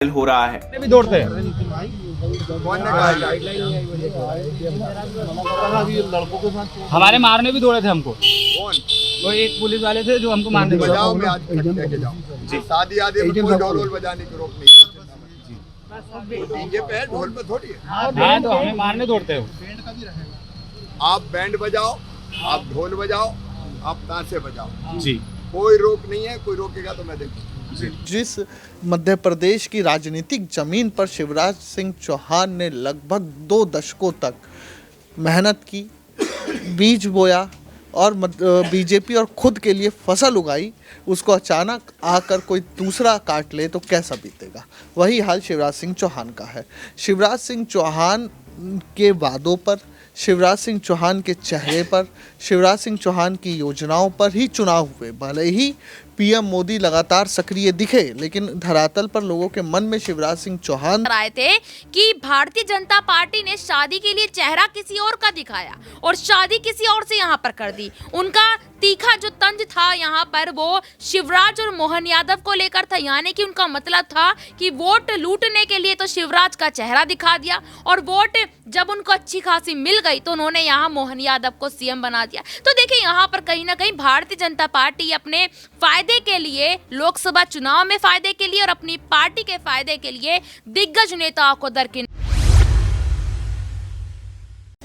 हो रहा है। भी दौड़ते हैं। हमारे मारने भी दौड़े थे हमको। कौन? वो एक पुलिस वाले थे जो हमको मारने दौड़े। बजाओ, मैं आज लेके जाऊँ जी। शादी आदि में कोई ढोल बजाने की रोक नहीं है। डीजे पे है, ढोल पे थोड़ी है। हाँ तो हमें मारने दौड़ते हो। आप बैंड बजाओ, आप ढोल बजाओ, आप ताशे बजाओ जी। कोई रोक नहीं है। कोई रोकेगा तो मैं देखूँ। जिस मध्य प्रदेश की राजनीतिक जमीन पर शिवराज सिंह चौहान ने लगभग 2 दशकों तक मेहनत की, बीज बोया और बीजेपी और खुद के लिए फसल उगाई, उसको अचानक आकर कोई दूसरा काट ले तो कैसा बीतेगा। वही हाल शिवराज सिंह चौहान का है। शिवराज सिंह चौहान के वादों पर, शिवराज सिंह चौहान के चेहरे पर, शिवराज सिंह चौहान की योजनाओं पर ही चुनाव हुए। भले ही पीएम मोदी लगातार सक्रिय दिखे, लेकिन धरातल पर लोगों के मन में शिवराज सिंह चौहान आए थे कि भारतीय जनता पार्टी ने शादी के लिए चेहरा किसी और का दिखाया और शादी किसी और से यहाँ पर कर दी। उनका तीखा जो तंज था यहाँ पर वो शिवराज और मोहन यादव को लेकर था, यानी कि उनका मतलब था कि वोट लूटने के लिए तो शिवराज का चेहरा दिखा दिया और वोट जब उनको अच्छी खासी मिल गई तो उन्होंने यहाँ मोहन यादव को सीएम बना दिया। तो देखिए यहाँ पर कहीं ना कहीं भारतीय जनता पार्टी अपने फायदे के लिए, लोकसभा चुनाव में फायदे के लिए और अपनी पार्टी के फायदे के लिए दिग्गज नेताओं को दरकिनार।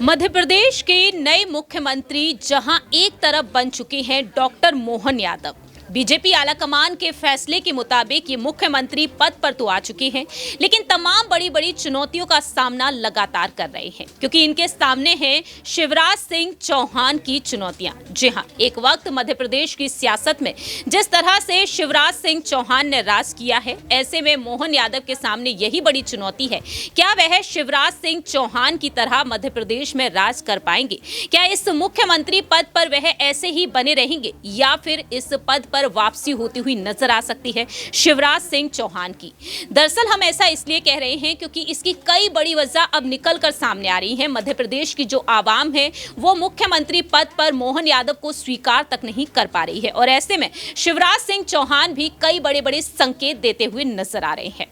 मध्य प्रदेश के नए मुख्यमंत्री जहां एक तरफ बन चुके हैं डॉक्टर मोहन यादव, बीजेपी आलाकमान के फैसले के मुताबिक ये मुख्यमंत्री पद पर तो आ चुके हैं, लेकिन तमाम बड़ी बड़ी चुनौतियों का सामना लगातार कर रहे हैं, क्योंकि इनके सामने है शिवराज सिंह चौहान की चुनौतियां। जी हां, एक वक्त मध्य प्रदेश की सियासत में जिस तरह से शिवराज सिंह चौहान ने राज किया है, ऐसे में मोहन यादव के सामने यही बड़ी चुनौती है। क्या वह शिवराज सिंह चौहान की तरह मध्य प्रदेश में राज कर पाएंगे? क्या इस मुख्यमंत्री पद पर वह ऐसे ही बने रहेंगे या फिर इस पद पर वापसी होती हुई नजर आ सकती है शिवराज सिंह चौहान की? दरअसल हम ऐसा इसलिए कह रहे हैं क्योंकि इसकी कई बड़ी वजह अब निकल कर सामने आ रही है। मध्य प्रदेश की जो आवाम है वो मुख्यमंत्री पद पर मोहन यादव को स्वीकार तक नहीं कर पा रही है और ऐसे में शिवराज सिंह चौहान भी कई बड़े बड़े संकेत देते हुए नजर आ रहे हैं।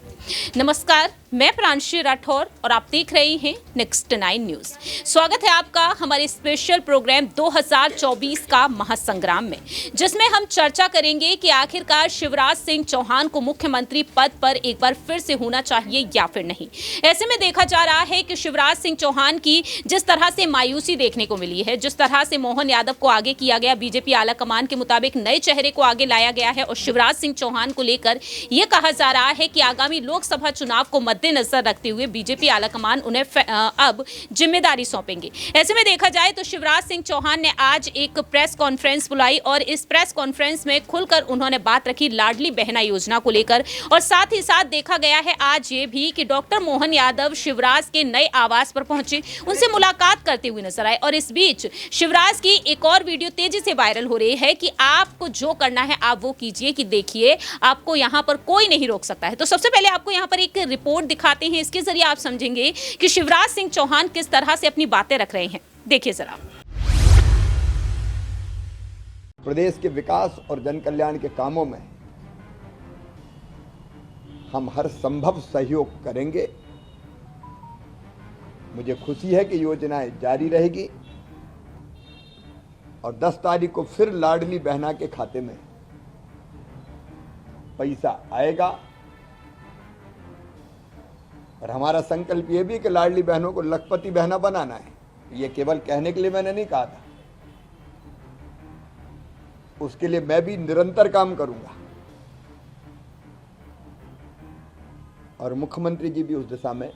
नमस्कार, मैं प्रांशी राठौर और आप देख रहे हैं नेक्स्ट 9 न्यूज। स्वागत है आपका हमारे स्पेशल प्रोग्राम 2024 का महासंग्राम में, जिसमें हम चर्चा करेंगे कि आखिरकार शिवराज सिंह चौहान को मुख्यमंत्री पद पर एक बार फिर से होना चाहिए या फिर नहीं। ऐसे में देखा जा रहा है कि शिवराज सिंह चौहान की जिस तरह से मायूसी देखने को मिली है, जिस तरह से मोहन यादव को आगे किया गया, बीजेपी आलाकमान के मुताबिक नए चेहरे को आगे लाया गया है और शिवराज सिंह चौहान को लेकर यह कहा जा रहा है कि आगामी लोकसभा चुनाव को मद्देनजर रखते हुए बीजेपी आलाकमान उन्हें अब जिम्मेदारी सौंपेंगे। ऐसे में देखा जाए तो शिवराज सिंह चौहान ने आज एक प्रेस कॉन्फ्रेंस बुलाई और इस प्रेस कॉन्फ्रेंस में खुलकर उन्होंने बात रखी लाडली बहना योजना को लेकर और साथ ही साथ देखा गया है आज ये भी कि डॉक्टर मोहन यादव शिवराज के नए आवास पर पहुंचे, उनसे मुलाकात करते हुए नजर आए और इस बीच शिवराज की एक और वीडियो तेजी से वायरल हो रही है कि आपको जो करना है आप वो कीजिए, कि देखिए आपको यहाँ पर कोई नहीं रोक सकता है। तो सबसे पहले आपको यहाँ पर एक रिपोर्ट दिखाते हैं, इसके जरिए आप समझेंगे कि शिवराज सिंह चौहान किस तरह से अपनी बातें रख रहे हैं। देखिए जरा। प्रदेश के विकास और जन कल्याण के कामों में हम हर संभव सहयोग करेंगे। मुझे खुशी है कि योजनाएं जारी रहेगी और 10 तारीख को फिर लाडली बहना के खाते में पैसा आएगा और हमारा संकल्प ये भी कि लाडली बहनों को लखपति बहना बनाना है। ये केवल कहने के लिए मैंने नहीं कहा था, उसके लिए मैं भी निरंतर काम करूंगा और मुख्यमंत्री जी भी उस दिशा में,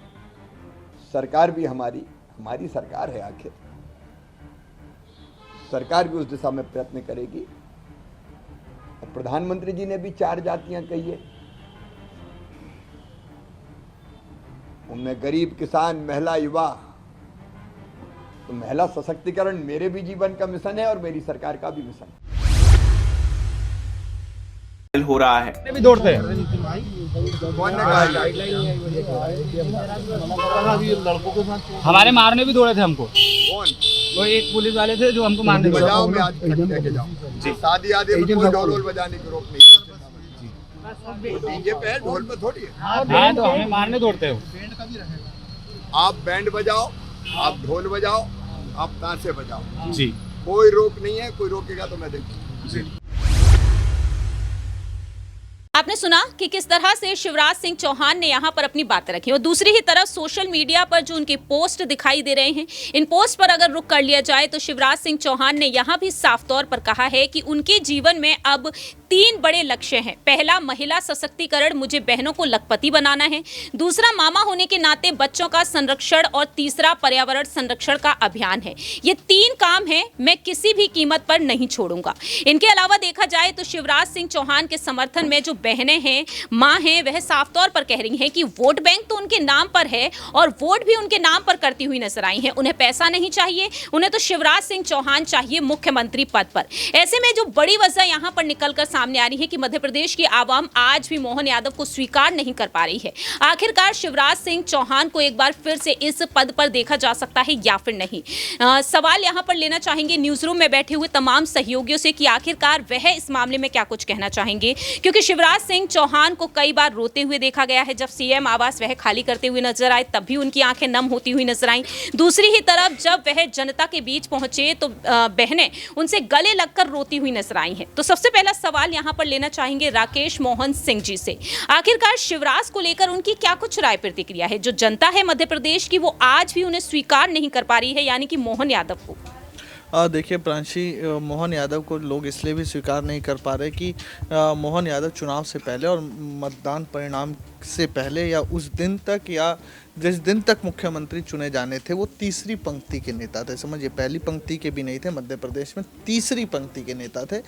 सरकार भी हमारी सरकार है, आखिर सरकार भी उस दिशा में प्रयत्न करेगी। और प्रधानमंत्री जी ने भी 4 जातियां कही है, उनमें गरीब, किसान, महिला, युवा। तो महिला सशक्तिकरण मेरे भी जीवन का मिशन है और मेरी सरकार का भी मिशन हो रहा है। भी दौड़ते हैं। कौन ने कहा? हमारे मारने भी दौड़े थे हमको। कौन? वो एक पुलिस वाले थे जो हमको मारने दौड़े। बजाओ, मैं आज लेके जाऊँ जी। शादी आदि में कोई ढोल बजाने की रोक नहीं है। डीजे पे है, ढोल पे थोड़ी है। हाँ तो हमें मारने दौड़ते हो। आप बैंड बजाओ, आप ढोल बजाओ, आप ताशे बजाओ, जी कोई रोक नहीं है। कोई रोकेगा तो मैं देखूंगा। आपने सुना कि किस तरह से शिवराज सिंह चौहान ने यहाँ पर अपनी बातें रखी और दूसरी ही तरफ सोशल मीडिया पर जो उनके पोस्ट दिखाई दे रहे हैं, इन पोस्ट पर अगर रुख कर लिया जाए तो शिवराज सिंह चौहान ने यहाँ भी साफ तौर पर कहा है कि उनके जीवन में अब 3 बड़े लक्ष्य हैं। पहला, महिला सशक्तिकरण, मुझे बहनों को लखपति बनाना है। दूसरा, मामा होने के नाते बच्चों का संरक्षण और तीसरा, पर्यावरण संरक्षण का अभियान है। ये 3 काम हैं, मैं किसी भी कीमत पर नहीं छोड़ूंगा। इनके अलावा देखा जाए तो शिवराज सिंह चौहान के समर्थन में जो बहनें हैं, मां हैं, वह साफ तौर पर कह रही हैं कि वोट बैंक तो उनके नाम पर है और वोट भी उनके नाम पर करती हुई नजर आई हैं। उन्हें पैसा नहीं चाहिए, उन्हें तो शिवराज सिंह चौहान चाहिए मुख्यमंत्री पद पर। ऐसे में जो बड़ी वजह यहां पर निकलकर सामने आ रही है कि मध्य प्रदेश की आवाम आज भी मोहन यादव को स्वीकार नहीं कर पा रही है। आखिरकार शिवराज सिंह चौहान को एक बार फिर से इस पद पर देखा जा सकता है या फिर नहीं। सवाल यहां पर लेना चाहेंगे न्यूज रूम में बैठे हुए तमाम सहयोगियों से कि आखिरकार वह इस मामले में क्या कुछ कहना चाहेंगे, क्योंकि शिवराज सिंह चौहान को कई बार रोते हुए देखा गया है। जब सीएम आवास वह खाली करते हुए नजर आए तब भी उनकी आंखें नम होती हुई नजर आई। दूसरी ही तरफ जब वह जनता के बीच पहुंचे तो बहनें उनसे गले लगकर रोती हुई नजर आई हैं। तो सबसे पहला सवाल यहां पर लेना चाहेंगे राकेश मोहन सिंह जी से। आखिरकार शिवराज को लेकर उनकी क्या कुछ राय प्रतिक्रिया है? जो जनता है मध्य प्रदेश की, वो आज भी उन्हें स्वीकार नहीं कर पा रही है, यानी कि मोहन यादव को। देखिए प्रांशी, मोहन यादव को लोग इसलिए भी स्वीकार नहीं कर पा रहे कि मोहन यादव चुनाव से पहले और मतदान परिणाम से पहले या उस दिन तक या जिस दिन तक मुख्यमंत्री चुने जाने थे वो तीसरी पंक्ति के नेता थे। समझिए, पहली पंक्ति के भी नहीं थे मध्य प्रदेश में, तीसरी पंक्ति के नेता थे।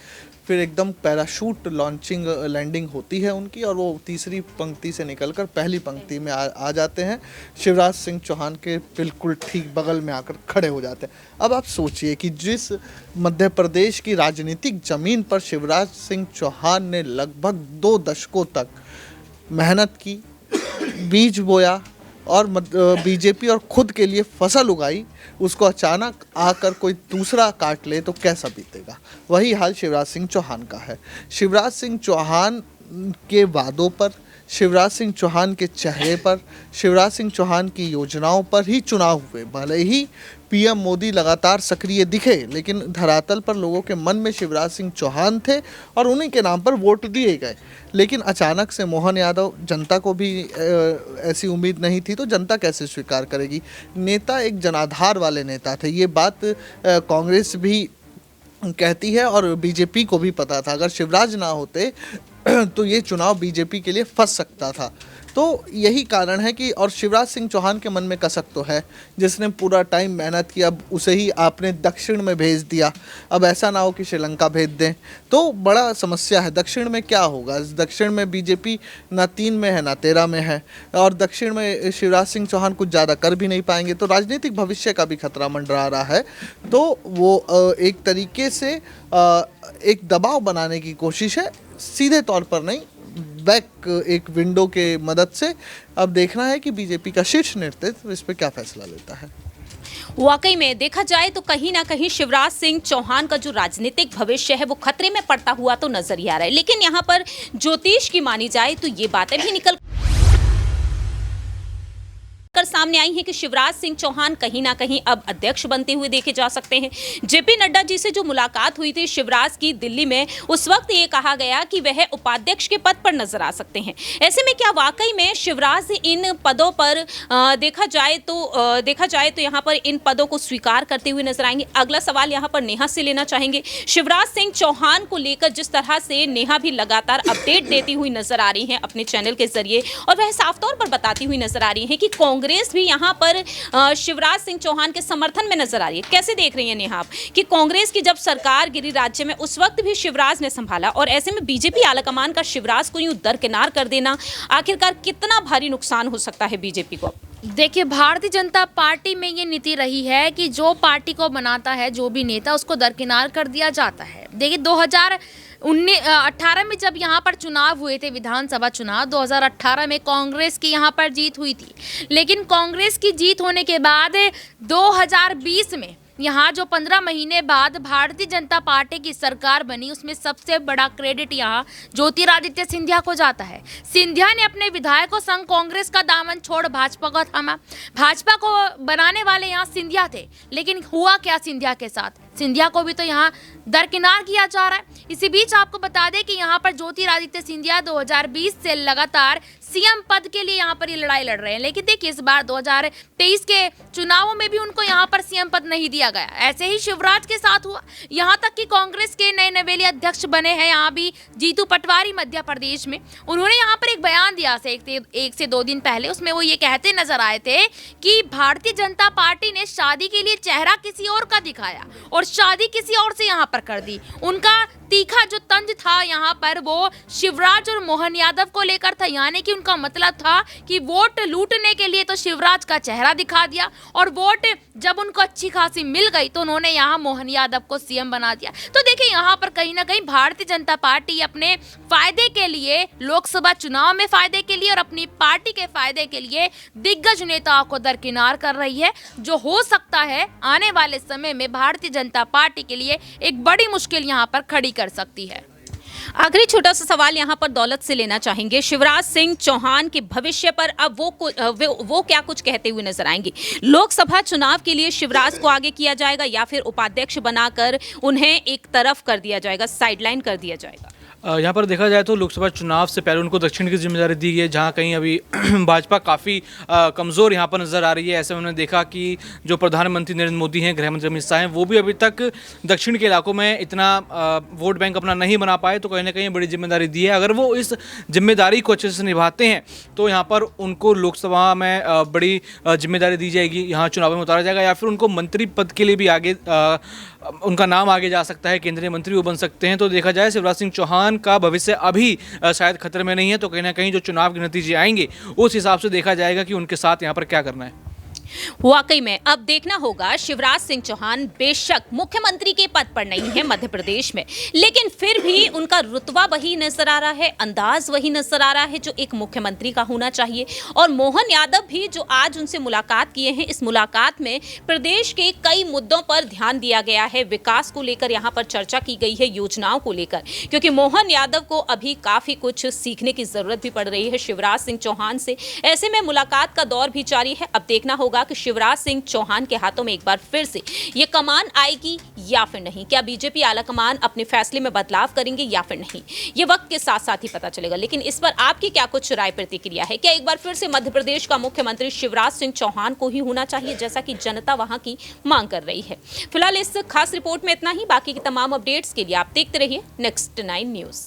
फिर एकदम पैराशूट लॉन्चिंग लैंडिंग होती है उनकी और वो तीसरी पंक्ति से निकलकर पहली पंक्ति में आ जाते हैं। शिवराज सिंह चौहान के बिल्कुल ठीक बगल में आकर खड़े हो जाते हैं। अब आप सोचिए कि जिस मध्य प्रदेश की राजनीतिक जमीन पर शिवराज सिंह चौहान ने लगभग 2 दशकों तक मेहनत की, बीज बोया और बीजेपी और खुद के लिए फसल उगाई, उसको अचानक आकर कोई दूसरा काट ले तो कैसा बीतेगा। वही हाल शिवराज सिंह चौहान का है। शिवराज सिंह चौहान के वादों पर, शिवराज सिंह चौहान के चेहरे पर, शिवराज सिंह चौहान की योजनाओं पर ही चुनाव हुए। भले ही पीएम मोदी लगातार सक्रिय दिखे, लेकिन धरातल पर लोगों के मन में शिवराज सिंह चौहान थे और उन्हीं के नाम पर वोट दिए गए। लेकिन अचानक से मोहन यादव, जनता को भी ऐसी उम्मीद नहीं थी तो जनता कैसे स्वीकार करेगी। नेता एक जनाधार वाले नेता थे, ये बात कांग्रेस भी कहती है और बीजेपी को भी पता था। अगर शिवराज ना होते तो ये चुनाव बीजेपी के लिए फंस सकता था। तो यही कारण है कि, और शिवराज सिंह चौहान के मन में कसक तो है, जिसने पूरा टाइम मेहनत की, अब उसे ही आपने दक्षिण में भेज दिया। अब ऐसा ना हो कि श्रीलंका भेज दें, तो बड़ा समस्या है। दक्षिण में क्या होगा? दक्षिण में बीजेपी ना 3 में है ना 13 में है और दक्षिण में शिवराज सिंह चौहान कुछ ज़्यादा कर भी नहीं पाएंगे, तो राजनीतिक भविष्य का भी खतरा मंडरा रहा है। तो वो एक तरीके से एक दबाव बनाने की कोशिश है, सीधे तौर पर नहीं, बैक एक विंडो के मदद से। अब देखना है कि बीजेपी का शीर्ष नेतृत्व इस पर क्या फैसला लेता है। वाकई में देखा जाए तो कहीं ना कहीं शिवराज सिंह चौहान का जो राजनीतिक भविष्य है वो खतरे में पड़ता हुआ तो नजर ही आ रहा है। लेकिन यहाँ पर ज्योतिष की मानी जाए तो ये बातें भी निकल सामने आई है कि शिवराज सिंह चौहान कहीं ना कहीं अब अध्यक्ष बनते हुए देखे जा सकते हैं। जेपी नड्डा जी से जो मुलाकात हुई थी शिवराज की दिल्ली में, उस वक्त ये कहा गया कि वह उपाध्यक्ष के पद पर नजर आ सकते हैं। ऐसे में क्या वाकई में शिवराज इन पदों पर देखा जाए तो यहाँ पर इन पदों को स्वीकार करते हुए नजर आएंगे? अगला सवाल यहाँ पर नेहा से लेना चाहेंगे। शिवराज सिंह चौहान को लेकर जिस तरह से नेहा भी लगातार अपडेट देती हुई नजर आ रही है अपने चैनल के जरिए, और वह साफ तौर पर बताती हुई नजर आ रही है कि कांग्रेस भी यहाँ पर शिवराज सिंह चौहान के समर्थन में नजर आ रही है। कैसे देख रही हैं नेहा आप कि कांग्रेस की जब सरकार गिरी राज्य में, उस वक्त भी शिवराज ने संभाला, और ऐसे में बीजेपी आलाकमान का शिवराज को यूं दरकिनार कर देना आखिरकार कितना भारी नुकसान हो सकता है बीजेपी को? देखिए, भारतीय जनता पार्टी में ये नीति रही है कि जो पार्टी को बनाता है, जो भी नेता, उसको दरकिनार कर दिया जाता है। देखिए 2018 में जब यहाँ पर चुनाव हुए थे, विधानसभा चुनाव 2018 में कांग्रेस की यहाँ पर जीत हुई थी, लेकिन कांग्रेस की जीत होने के बाद 2020 में यहाँ जो 15 महीने बाद भारतीय जनता पार्टी की सरकार बनी, उसमें सबसे बड़ा क्रेडिट यहाँ ज्योतिरादित्य सिंधिया को जाता है। सिंधिया ने अपने विधायकों संग कांग्रेस का दामन छोड़ भाजपा को थामा। भाजपा को बनाने वाले यहाँ सिंधिया थे, लेकिन हुआ क्या सिंधिया के साथ? सिंधिया को भी तो यहाँ दरकिनार किया जा रहा है। इसी बीच आपको बता दें कि यहाँ पर ज्योतिरादित्य सिंधिया 2020 से लगातार सीएम पद के लिए यहाँ पर ये लड़ाई लड़ रहे हैं, लेकिन देखिए इस बार 2023 के चुनावों में भी उनको यहाँ पर सीएम पद नहीं दिया गया। ऐसे ही शिवराज के साथ हुआ, यहाँ तक कि कांग्रेस के नए नवेले अध्यक्ष बने हैं यहाँ भी जीतू पटवारी मध्य प्रदेश में। उन्होंने यहाँ पर एक बयान दिया एक से 2 दिन पहले, उसमें वो ये कहते नजर आए थे कि भारतीय जनता पार्टी ने शादी के लिए चेहरा किसी और का दिखाया और शादी किसी और से यहाँ पर कर दी। उनका तीखा जो तंज था यहाँ पर वो शिवराज और मोहन यादव को लेकर था, यानी कि उनका मतलब था कि वोट लूटने के लिए तो शिवराज का चेहरा दिखा दिया और वोट जब उनको अच्छी खासी मिल गई तो उन्होंने यहाँ मोहन यादव को सीएम बना दिया। तो देखिए यहाँ पर कहीं ना कहीं भारतीय जनता पार्टी अपने फायदे के लिए, लोकसभा चुनाव में फायदे के लिए और अपनी पार्टी के फायदे के लिए दिग्गज नेताओं को दरकिनार कर रही है, जो हो सकता है आने वाले समय में भारतीय जनता पार्टी के लिए एक बड़ी मुश्किल यहाँ पर खड़ी कर सकती है। आखिरी छोटा सा सवाल यहाँ पर दौलत से लेना चाहेंगे। शिवराज सिंह चौहान के भविष्य पर अब वो क्या कुछ कहते हुए नजर आएंगे? लोकसभा चुनाव के लिए शिवराज को आगे किया जाएगा या फिर उपाध्यक्ष बनाकर उन्हें एक तरफ कर दिया जाएगा, साइडलाइन कर दिया जाएगा? यहाँ पर देखा जाए तो लोकसभा चुनाव से पहले उनको दक्षिण की जिम्मेदारी दी गई है, जहाँ कहीं अभी भाजपा काफ़ी कमज़ोर यहाँ पर नज़र आ रही है। ऐसे में उन्होंने देखा कि जो प्रधानमंत्री नरेंद्र मोदी हैं, गृह मंत्री अमित शाह हैं, वो भी अभी तक दक्षिण के इलाकों में इतना वोट बैंक अपना नहीं बना पाए, तो कहीं ना कहीं बड़ी जिम्मेदारी दी है। अगर वो इस जिम्मेदारी को अच्छे से निभाते हैं तो यहाँ पर उनको लोकसभा में बड़ी जिम्मेदारी दी जाएगी, यहाँ चुनाव में उतारा जाएगा, या फिर उनको मंत्री पद के लिए भी आगे उनका नाम आगे जा सकता है, केंद्रीय मंत्री वो बन सकते हैं। तो देखा जाए शिवराज सिंह चौहान का भविष्य अभी शायद खतरे में नहीं है, तो कहीं ना कहीं जो चुनाव के नतीजे आएंगे उस हिसाब से देखा जाएगा कि उनके साथ यहाँ पर क्या करना है। वाकई में अब देखना होगा। शिवराज सिंह चौहान बेशक मुख्यमंत्री के पद पर नहीं है मध्य प्रदेश में, लेकिन फिर भी उनका रुतबा वही नजर आ रहा है, अंदाज वही नजर आ रहा है जो एक मुख्यमंत्री का होना चाहिए। और मोहन यादव भी जो आज उनसे मुलाकात किए हैं, इस मुलाकात में प्रदेश के कई मुद्दों पर ध्यान दिया गया है, विकास को लेकर यहाँ पर चर्चा की गई है, योजनाओं को लेकर, क्योंकि मोहन यादव को अभी काफी कुछ सीखने की जरूरत भी पड़ रही है शिवराज सिंह चौहान से। ऐसे में मुलाकात का दौर भी जारी है। अब देखना होगा कि शिवराज सिंह चौहान के हाथों में एक बार फिर से ये कमान आएगी या फिर नहीं। क्या बीजेपी आला कमान अपने फैसले में बदलाव करेंगे या फिर नहीं, ये वक्त के साथ साथ ही पता चलेगा। लेकिन इस पर आपकी क्या कुछ राय प्रतिक्रिया है? क्या एक बार फिर से मध्य प्रदेश का मुख्यमंत्री शिवराज सिंह चौहान को ही होना चाहिए, जैसा कि जनता वहां की मांग कर रही है? फिलहाल इस खास रिपोर्ट में इतना ही। बाकी की तमाम अपडेट्स के लिए आप देखते रहिए Next 9 न्यूज।